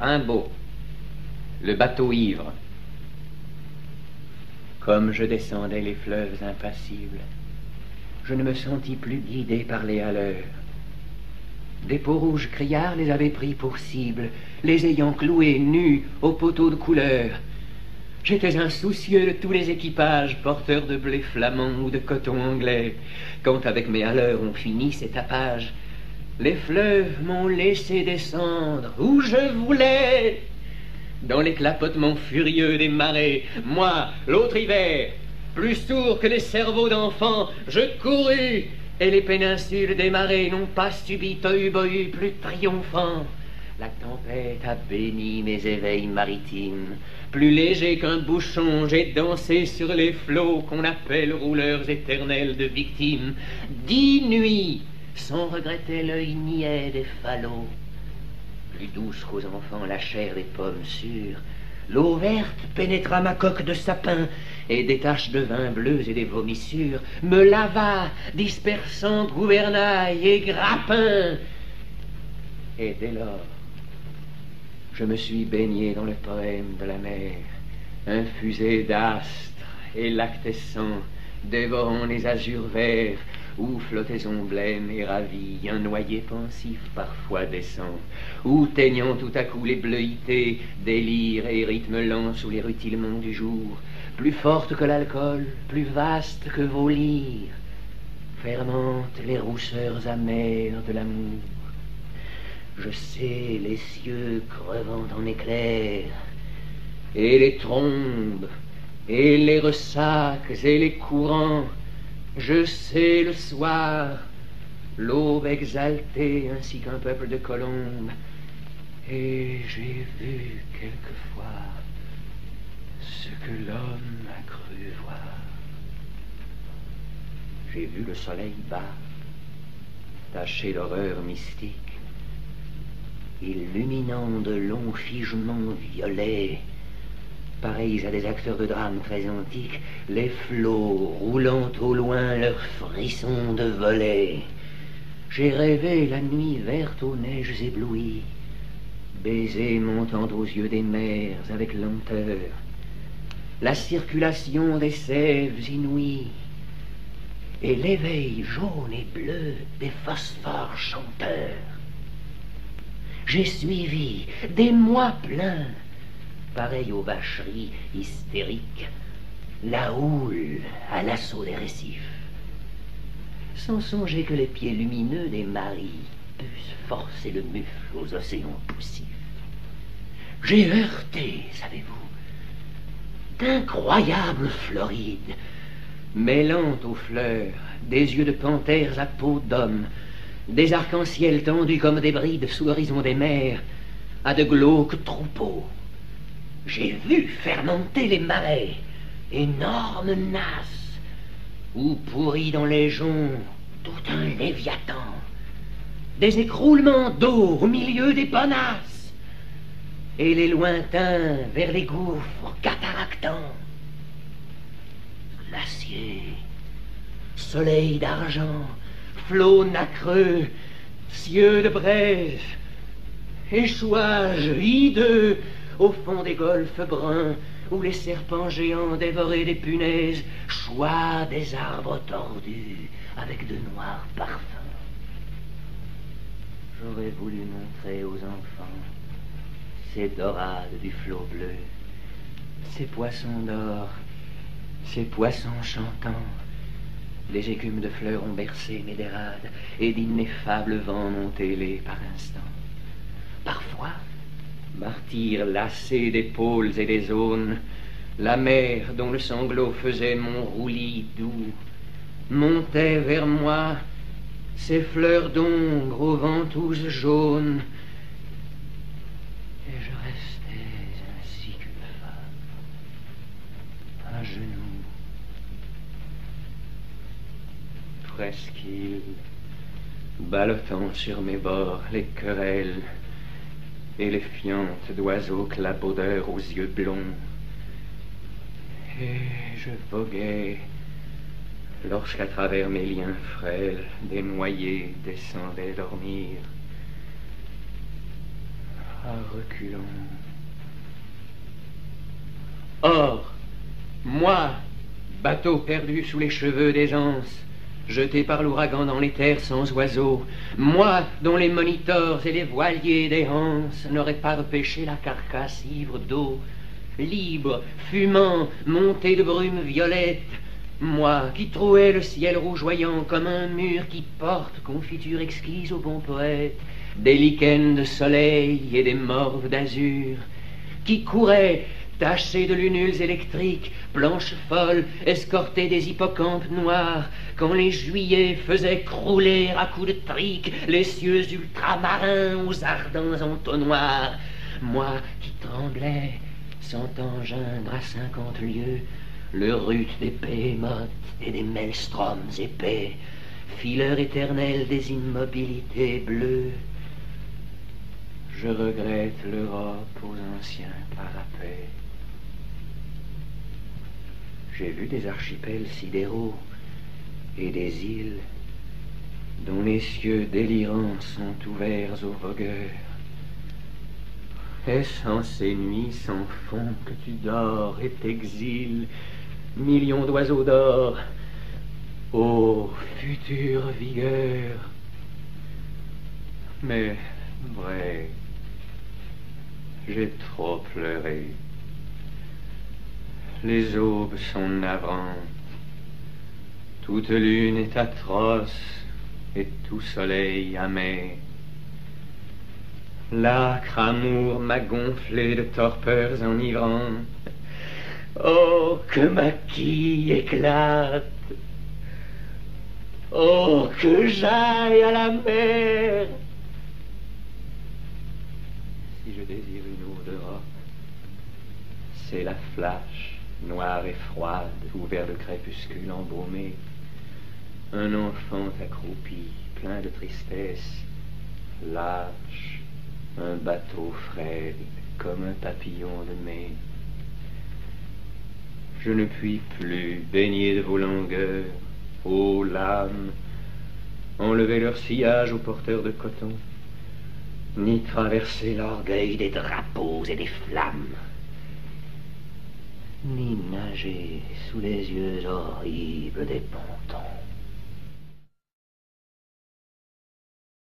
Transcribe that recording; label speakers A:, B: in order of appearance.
A: Rimbaud, le bateau ivre. Comme je descendais les fleuves impassibles, je ne me sentis plus guidé par les haleurs. Des peaux rouges criards les avaient pris pour cible, les ayant cloués nus aux poteaux de couleur. J'étais insoucieux de tous les équipages, porteurs de blé flamand ou de coton anglais. Quand avec mes haleurs on finit ces tapages, les fleuves m'ont laissé descendre où je voulais. Dans les clapotements furieux des marées, moi, l'autre hiver, plus sourd que les cerveaux d'enfants, je courus, et les péninsules des marées n'ont pas subi tohu-bohu plus triomphant. La tempête a béni mes éveils maritimes. Plus léger qu'un bouchon, j'ai dansé sur les flots qu'on appelle rouleurs éternels de victimes. 10 nuits, sans regretter l'œil niais des falots. Plus douce qu'aux enfants la chair des pommes sûres, l'eau verte pénétra ma coque de sapin, et des taches de vin bleues et des vomissures me lava, dispersant gouvernail et grappin. Et dès lors, je me suis baigné dans le poème de la mer, infusé d'astres et lactescents, dévorant les azurs verts, où flottaison blême et ravie, un noyer pensif parfois descend, où teignant tout à coup les bleuités, délire et rythme lent sous les rutilements du jour, plus forte que l'alcool, plus vaste que vos lyres, fermentent les rousseurs amères de l'amour. Je sais les cieux crevant en éclairs, et les trombes, et les ressacs, et les courants. Je sais le soir, l'aube exaltée ainsi qu'un peuple de colombes, et j'ai vu quelquefois ce que l'homme a cru voir. J'ai vu le soleil bas, taché d'horreur mystique, illuminant de longs figements violets, pareils à des acteurs de drames très antiques, les flots roulant au loin leurs frissons de volets. J'ai rêvé la nuit verte aux neiges éblouies, baisers montant aux yeux des mers avec lenteur, la circulation des sèves inouïes, et l'éveil jaune et bleu des phosphores chanteurs. J'ai suivi des mois pleins, pareil aux vacheries hystériques, la houle à l'assaut des récifs, sans songer que les pieds lumineux des maris puissent forcer le mufle aux océans poussifs. J'ai heurté, savez-vous, d'incroyables Florides, mêlant aux fleurs des yeux de panthères à peau d'homme, des arcs-en-ciel tendus comme des brides sous l'horizon des mers, à de glauques troupeaux. J'ai vu fermenter les marais, énormes nasses, où pourrit dans les joncs tout un léviathan, des écroulements d'eau au milieu des bonasses, et les lointains vers les gouffres cataractants. Glaciers, soleil d'argent, flots nacreux, cieux de braise, échouages hideux au fond des golfes bruns, où les serpents géants dévoraient des punaises, choix des arbres tordus avec de noirs parfums. J'aurais voulu montrer aux enfants ces dorades du flot bleu, ces poissons d'or, ces poissons chantants. Les écumes de fleurs ont bercé mes dérades, et d'ineffables vents m'ont hélé par instants. Parfois, martyr lassé d'épaules et des aunes, la mer dont le sanglot faisait mon roulis doux montait vers moi ses fleurs d'ombre aux ventouses jaunes, et je restais ainsi qu'une femme, à genoux, presqu'île, ballottant sur mes bords les querelles et les fientes d'oiseaux clapaudeurs aux yeux blonds. Et je voguais lorsqu'à travers mes liens frêles des noyés descendaient dormir. à reculons. Or, moi, bateau perdu sous les cheveux des anses, jeté par l'ouragan dans les terres sans oiseaux, moi dont les monitors et les voiliers des Hanses n'auraient pas repêché la carcasse ivre d'eau, libre, fumant, monté de brume violette, moi qui trouais le ciel rougeoyant comme un mur qui porte confiture exquise au bon poète, des lichens de soleil et des morves d'azur, qui courait taché de lunules électriques, blanches folles, escortées des hippocampes noirs, quand les juillets faisaient crouler à coups de trique les cieux ultramarins aux ardents entonnoirs, moi qui tremblais, sentant geindre à 50 lieues le rut des béhémoths et des maelstroms épais, fileur éternel des immobilités bleues. Je regrette l'Europe aux anciens parapets. J'ai vu des archipels sidéraux et des îles dont les cieux délirants sont ouverts aux vogueurs. Est-ce en ces nuits sans fond que tu dors et t'exiles, millions d'oiseaux d'or, ô future vigueur? Mais, vrai, j'ai trop pleuré. Les aubes sont navrantes, toute lune est atroce et tout soleil amer. L'âcre amour m'a gonflé de torpeurs enivrantes. Oh, que ma quille éclate! Oh, que j'aille à la mer! Si je désire une eau d'Europe, c'est la flash, noire et froide, ouvert de crépuscule embaumé. Un enfant accroupi, plein de tristesse, lâche, un bateau frêle, comme un papillon de mai. Je ne puis plus baigner de vos longueurs, ô lames, enlever leur sillage aux porteurs de coton, ni traverser l'orgueil des drapeaux et des flammes, ni nager sous les yeux horribles des pontons.